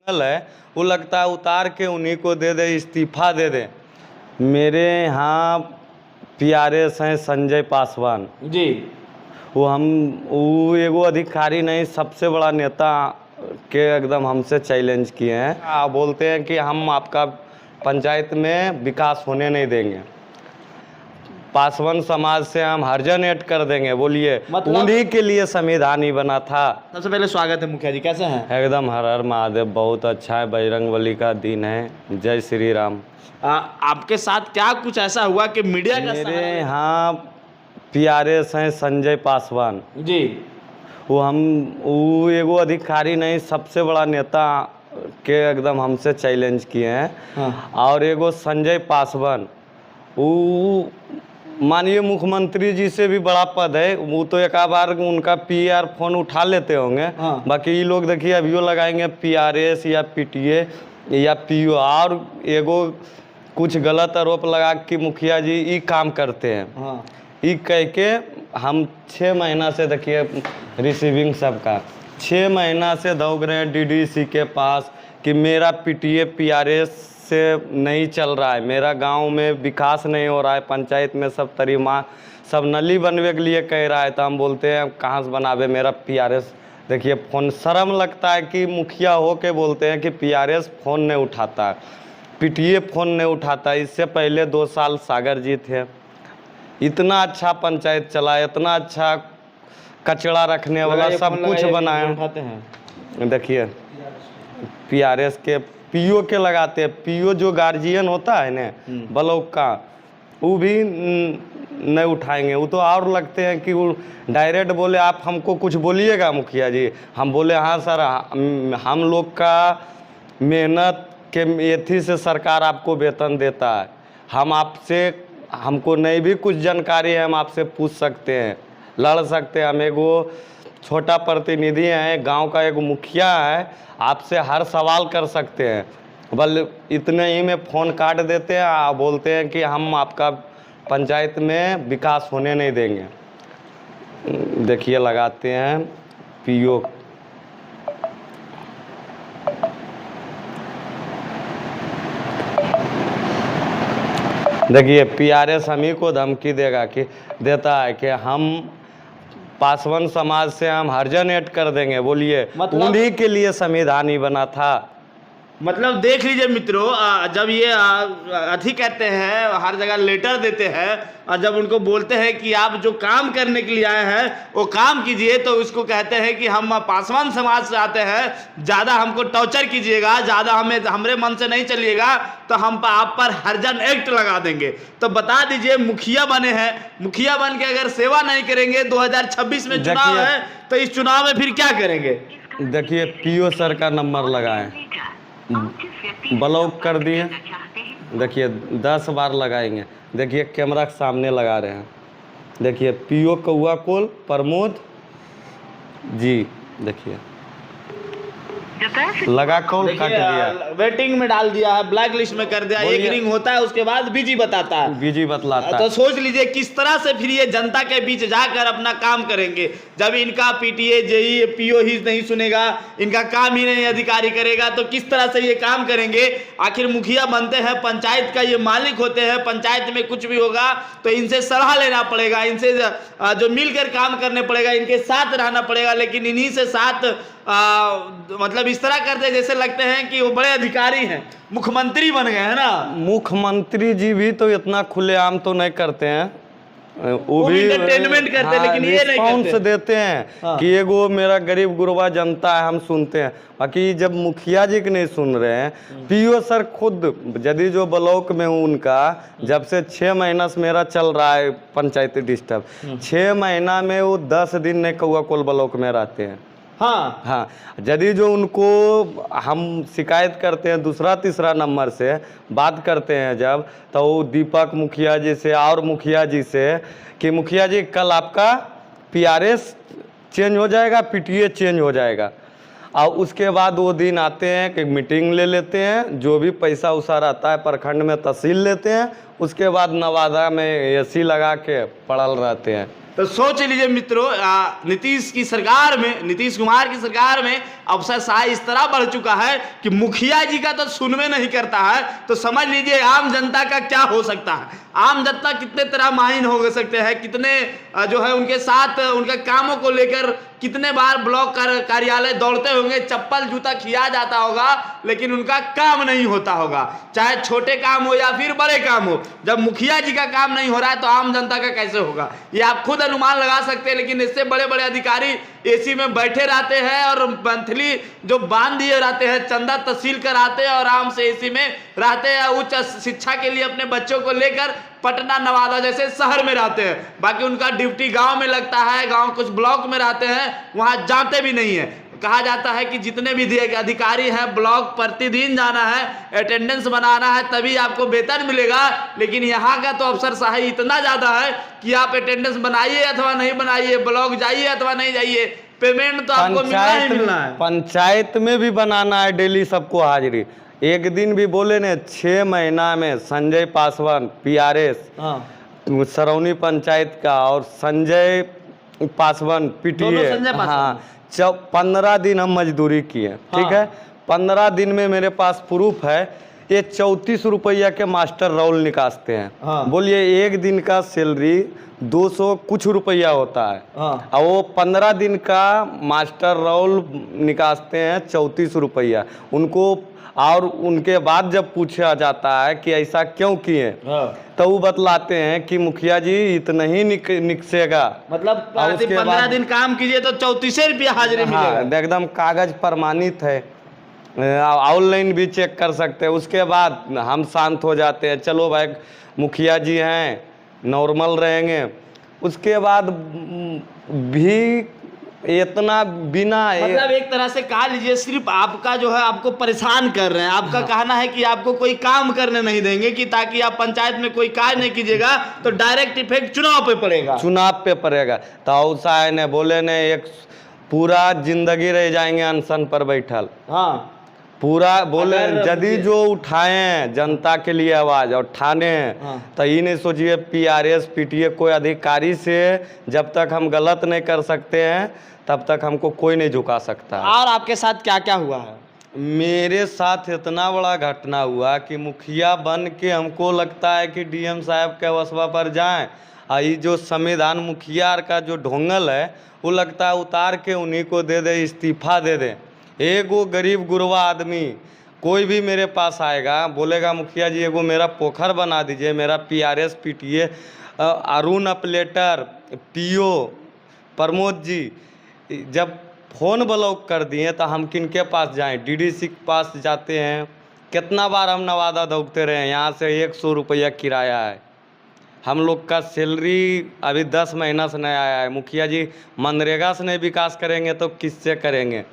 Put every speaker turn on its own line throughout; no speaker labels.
है वो लगता है उतार के उन्हीं को दे दे, इस्तीफा दे दे। मेरे यहाँ पीआरएस हैं संजय पासवान
जी।
वो एगो अधिकारी नहीं, सबसे बड़ा नेता के एकदम हमसे चैलेंज किए हैं। बोलते हैं कि हम आपका पंचायत में विकास होने नहीं देंगे, पासवान समाज से हम हरिजन ऐड कर देंगे। बोलिए
मतलब
उन्हीं के लिए संविधान ही बना था।
सबसे पहले स्वागत है मुखिया जी, कैसे हैं?
एकदम हर हर महादेव, बहुत अच्छा है। बजरंगबली का दिन है, जय श्री राम।
आपके साथ क्या कुछ ऐसा हुआ कि मीडिया का
मेरे यहाँ पीआरएस हैं संजय पासवान
जी।
वो एगो अधिकारी नहीं, सबसे बड़ा नेता के एकदम हमसे चैलेंज किए हैं।
हाँ।
और एगो संजय पासवान वो माननीय मुख्यमंत्री जी से भी बड़ा पद है। वो तो एक बार उनका पीआर फोन उठा लेते होंगे।
हाँ।
बाकी ये लोग देखिए अभियो लगाएंगे पीआरएस या पीटीए या पीओ, और एगो कुछ गलत आरोप लगा कि मुखिया जी ये काम करते हैं।
हाँ।
ये कह के हम 6 महीना से देखिए रिसीविंग सबका 6 महीना से दौड़ रहे हैं डीडीसी के पास कि मेरा पीटीए पीआरएस से नहीं चल रहा है, मेरा गांव में विकास नहीं हो रहा है, पंचायत में सब तरीमा सब नली बनवे के लिए कह रहा है। तो हम बोलते हैं कहाँ से बनावे, मेरा पीआरएस देखिए फोन। शर्म लगता है कि मुखिया हो के बोलते हैं कि पीआरएस फ़ोन नहीं उठाता, पीटीए फ़ोन नहीं उठाता। इससे पहले 2 साल सागर जी थे, इतना अच्छा पंचायत चला, इतना अच्छा कचरा रखने वाला सब कुछ बनाया।
उठाते हैं
देखिए पीआरएस के पीओ के लगाते हैं। पीओ जो गार्जियन होता है ना ब्लॉक का, वो भी नहीं उठाएंगे। वो तो और लगते हैं कि वो डायरेक्ट बोले आप हमको कुछ बोलिएगा मुखिया जी। हम बोले हाँ सर, हम लोग का मेहनत के एथी से सरकार आपको वेतन देता है। हम आपसे, हमको नहीं भी कुछ जानकारी है, हम आपसे पूछ सकते हैं, लड़ सकते हैं। हम एगो छोटा प्रतिनिधि हैं, गांव का एक मुखिया है, आपसे हर सवाल कर सकते हैं। बल इतने ही में फ़ोन काट देते हैं, बोलते हैं कि हम आपका पंचायत में विकास होने नहीं देंगे। देखिए लगाते हैं पीओ। देखिए पीआरएस हम ही को धमकी देता है कि हम पासवान समाज से हम हरिजन ऐड कर देंगे। बोलिए
मतलब
उन्हीं के लिए संविधान ही बना था।
मतलब देख लीजिए मित्रों, जब ये अथी कहते हैं, हर जगह लेटर देते हैं, और जब उनको बोलते हैं कि आप जो काम करने के लिए आए हैं वो काम कीजिए, तो उसको कहते हैं कि हम पासवान समाज से आते हैं, ज़्यादा हमको टॉर्चर कीजिएगा, ज़्यादा हमारे मन से नहीं चलिएगा तो हम आप पर हरिजन एक्ट लगा देंगे। तो बता दीजिए, मुखिया बने हैं, मुखिया बन के अगर सेवा नहीं करेंगे, 2026 में चुनाव है, तो इस चुनाव में फिर क्या करेंगे?
देखिए पीओ सर का नंबर लगाएं, ब्लॉक कर दिए। देखिए 10 बार लगाएंगे। देखिए कैमरा के सामने लगा रहे हैं। देखिए पीओ कौआ कोल प्रमोद जी, देखिए लगा कॉल काट दिया,
वेटिंग में डाल दिया है, ब्लैक लिस्ट में कर दिया। एक रिंग होता है, उसके बाद बिजी बताता है,
बिजी बतलाता है।
तो सोच लीजिए किस तरह से फिर ये जनता के बीच जाकर अपना काम करेंगे, जब इनका पीटीए जेई पीओ ही नहीं सुनेगा, इनका काम ही नहीं अधिकारी करेगा, तो किस तरह से ये काम करेंगे? आखिर मुखिया बनते हैं, पंचायत का ये मालिक होते हैं, पंचायत में कुछ भी होगा तो इनसे सलाह लेना पड़ेगा, इनसे जो मिलकर काम करने पड़ेगा, इनके साथ रहना पड़ेगा। लेकिन इन्हीं से साथ मतलब इस तरह करते जैसे लगते हैं कि वो बड़े अधिकारी हैं, मुख्यमंत्री बन गए हैं ना।
मुख्यमंत्री जी भी तो इतना खुलेआम तो नहीं करते हैं, वो भी
एंटरटेनमेंट करते हैं, लेकिन ये नहीं करते।
देते हैं कि एगो मेरा गरीब गुरबा जनता है, हम सुनते हैं। बाकी जब मुखिया जी के नहीं सुन रहे हैं, पीओ सर खुद यदि जो ब्लॉक में हूँ उनका, जब से 6 महीना से मेरा चल रहा है पंचायती डिस्टर्ब, 6 महीना में वो 10 दिन नहीं कौआ कोल ब्लॉक में रहते हैं। हाँ, यदि जो उनको हम शिकायत करते हैं दूसरा तीसरा नंबर से बात करते हैं जब, तो वो दीपक मुखिया जी से और मुखिया जी से कि मुखिया जी कल आपका पीआरएस चेंज हो जाएगा, पीटीए चेंज हो जाएगा। और उसके बाद वो दिन आते हैं कि मीटिंग ले लेते हैं, जो भी पैसा उसा रहता है प्रखंड में तहसील लेते हैं, उसके बाद नवादा में एसी लगा के पड़ल रहते हैं।
तो सोच लीजिए मित्रों, नीतीश की सरकार में, नीतीश कुमार की सरकार में अफसरशाही इस तरह बढ़ चुका है कि मुखिया जी का तो सुनवे नहीं करता है, तो समझ लीजिए आम जनता का क्या हो सकता है। आम जनता कितने तरह माहिन हो सकते हैं, कितने जो है उनके साथ उनके कामों को लेकर कितने बार ब्लॉक कार्यालय दौड़ते होंगे, चप्पल जूता खिया जाता होगा, लेकिन उनका काम नहीं होता होगा, चाहे छोटे काम हो या फिर बड़े काम हो। जब मुखिया जी का काम नहीं हो रहा है तो आम जनता का कैसे होगा, ये आप खुद अनुमान लगा सकते हैं। लेकिन इससे बड़े बड़े अधिकारी एसी में बैठे रहते हैं और मंथली जो बांध दिए रहते हैं, चंदा तहसील कराते हैं और आराम से एसी में रहते हैं, उच्च शिक्षा के लिए अपने बच्चों को लेकर पटना नवादा जैसे शहर में रहते हैं। बाकी उनका ड्यूटी गांव में लगता है, गांव कुछ ब्लॉक में रहते हैं, वहां जाते भी नहीं है। कहा जाता है कि जितने भी अधिकारी हैं ब्लॉक प्रतिदिन जाना है, अटेंडेंस बनाना है, तभी आपको वेतन मिलेगा। लेकिन यहाँ का तो अफसरशाही इतना ज्यादा है कि आप अटेंडेंस बनाइए अथवा नहीं बनाइए, ब्लॉक जाइए अथवा नहीं जाइए, पेमेंट तो आपको मिलना ही मिलना है।
पंचायत में भी बनाना है डेली सबको हाजिरी। एक दिन भी बोले ने 6 महीना में संजय पासवान PRS सरौनी पंचायत का और संजय पासवान PTA, हाँ 15 दिन हम मजदूरी किए, ठीक है। 15 दिन में मेरे पास प्रूफ है। ये 34 रुपया के मास्टर रोल निकालते हैं। बोलिए एक दिन का सैलरी 200 कुछ रुपया होता है और वो 15 दिन का मास्टर रोल निकालते हैं 34 रुपया उनको। और उनके बाद जब पूछा जाता है कि ऐसा क्यों किए, तो वो बतलाते हैं कि मुखिया जी इतना ही निकसेगा,
मतलब 15 दिन काम कीजिए तो 34 रुपया हाजिरी मिलेगा।
एकदम कागज प्रमाणित है, ऑनलाइन भी चेक कर सकते हैं। उसके बाद हम शांत हो जाते हैं, चलो भाई मुखिया जी हैं, नॉर्मल रहेंगे। उसके बाद भी इतना बिना
मतलब एक तरह से कहा लीजिए सिर्फ आपका जो है आपको परेशान कर रहे हैं। आपका कहना है कि आपको कोई काम करने नहीं देंगे कि ताकि आप पंचायत में कोई कार्य नहीं कीजिएगा तो डायरेक्ट इफेक्ट चुनाव पे पड़ेगा,
चुनाव पे पड़ेगा। तो ऐसा है ने बोले ने एक पूरा जिंदगी रह जाएंगे अनशन पर बैठल।
हाँ
पूरा बोले यदि जो उठाए जनता के लिए आवाज और ठाने तो ये नहीं सोचिए PRS PTA कोई अधिकारी से जब तक हम गलत नहीं कर सकते हैं तब तक हमको कोई नहीं झुका सकता।
और आपके साथ क्या क्या हुआ है?
मेरे साथ इतना बड़ा घटना हुआ कि मुखिया बन के हमको लगता है कि DM साहब के वसवा पर जाएं और ये जो संविधान मुखिया का जो ढोंगल है वो लगता है उतार के उन्हीं को दे दे, इस्तीफा दे दे। एगो गरीब गुरबा आदमी कोई भी मेरे पास आएगा बोलेगा मुखिया जी एगो मेरा पोखर बना दीजिए, मेरा PRS PTA Arun अपलेटर PO Pramod ji जब फ़ोन ब्लॉक कर दिए तो हम किनके पास जाएं? DDC के पास जाते हैं। कितना बार हम नवादा दौड़ते रहे, यहाँ से 100 रुपया किराया है। हम लोग का सैलरी अभी 10 महीना से नहीं आया है। मुखिया जी मनरेगा से नहीं विकास करेंगे तो किससे करेंगे?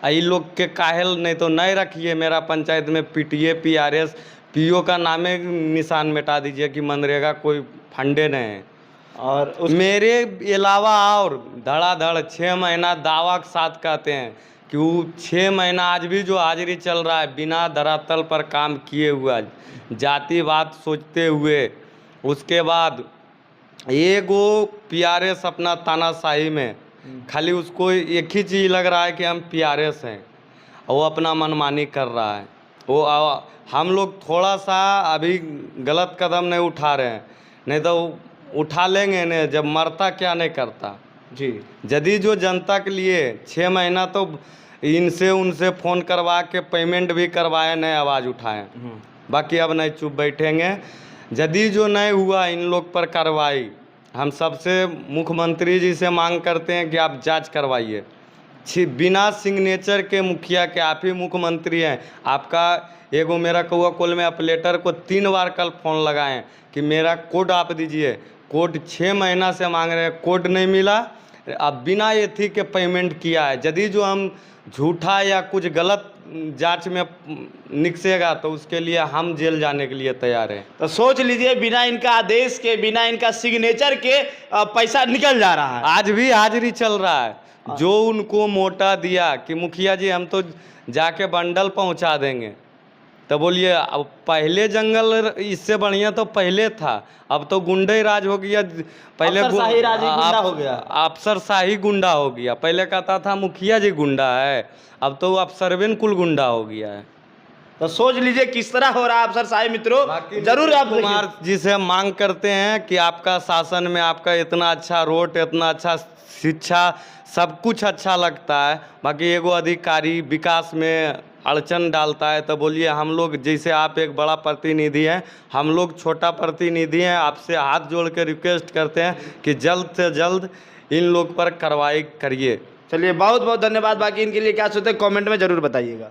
ये लोग के काहेल नहीं तो नहीं रखिए मेरा पंचायत में PTA PRS PO का नामे निशान मिटा दीजिए कि मनरेगा कोई फंडे नहीं है। और मेरे अलावा और धड़ाधड़ 6 महीना दावा के साथ कहते हैं कि वो 6 महीना आज भी जो हाजिरी चल रहा है बिना धरातल पर काम किए हुआ, जातिवाद सोचते हुए। उसके बाद एगो PRS अपना तानाशाही में खाली उसको एक ही चीज़ लग रहा है कि हम PRS हैं, वो अपना मनमानी कर रहा है। वो हम लोग थोड़ा सा अभी गलत कदम नहीं उठा रहे हैं, नहीं तो उठा लेंगे नहीं, जब मरता क्या नहीं करता
जी।
यदि जो जनता के लिए 6 महीना तो इनसे उनसे फ़ोन करवा के पेमेंट भी करवाए, नहीं आवाज़ उठाएं। बाकी अब नहीं चुप बैठेंगे। यदि जो नहीं हुआ इन लोग पर कार्रवाई, हम सबसे मुख्यमंत्री जी से मांग करते हैं कि आप जांच करवाइए। बिना सिग्नेचर के मुखिया के आप ही मुख्यमंत्री हैं। आपका एगो मेरा कौआ कोल में अपलेटर को 3 बार कल फ़ोन लगाएं कि मेरा कोड आप दीजिए। कोड 6 महीना से मांग रहे हैं, कोड नहीं मिला। अब बिना एथी के पेमेंट किया है। यदि जो हम झूठा या कुछ गलत जांच में निकसेगा तो उसके लिए हम जेल जाने के लिए तैयार हैं।
तो सोच लीजिए बिना इनका आदेश के, बिना इनका सिग्नेचर के पैसा निकल जा रहा है।
आज भी हाजिरी चल रहा है। जो उनको मोटा दिया कि मुखिया जी हम तो जाके बंडल पहुंचा देंगे, तो बोलिए अब पहले जंगल इससे बढ़िया तो पहले था, अब तो गुंडे राज हो गया। पहले
अफसरशाही राज ही गुंडा हो गया।
अफसरशाही गुंडा हो गया। पहले कहता था मुखिया जी गुंडा है, अब तो अफसरवेन कुल गुंडा हो गया है।
तो सोच लीजिए किस तरह हो रहा है अफसरशाही मित्रों। जरूर आप देखिए।
कुमार जी से मांग करते हैं कि आपका शासन में आपका इतना अच्छा रोड, इतना अच्छा शिक्षा, सब कुछ अच्छा लगता है, बाकी एगो अधिकारी विकास में अड़चन डालता है। तो बोलिए हम लोग, जैसे आप एक बड़ा प्रतिनिधि हैं, हम लोग छोटा प्रतिनिधि हैं, आपसे हाथ जोड़ के रिक्वेस्ट करते हैं कि जल्द से जल्द इन लोग पर कार्रवाई करिए।
चलिए बहुत बहुत धन्यवाद। बाकी इनके लिए क्या सोचते हैं कमेंट में जरूर बताइएगा।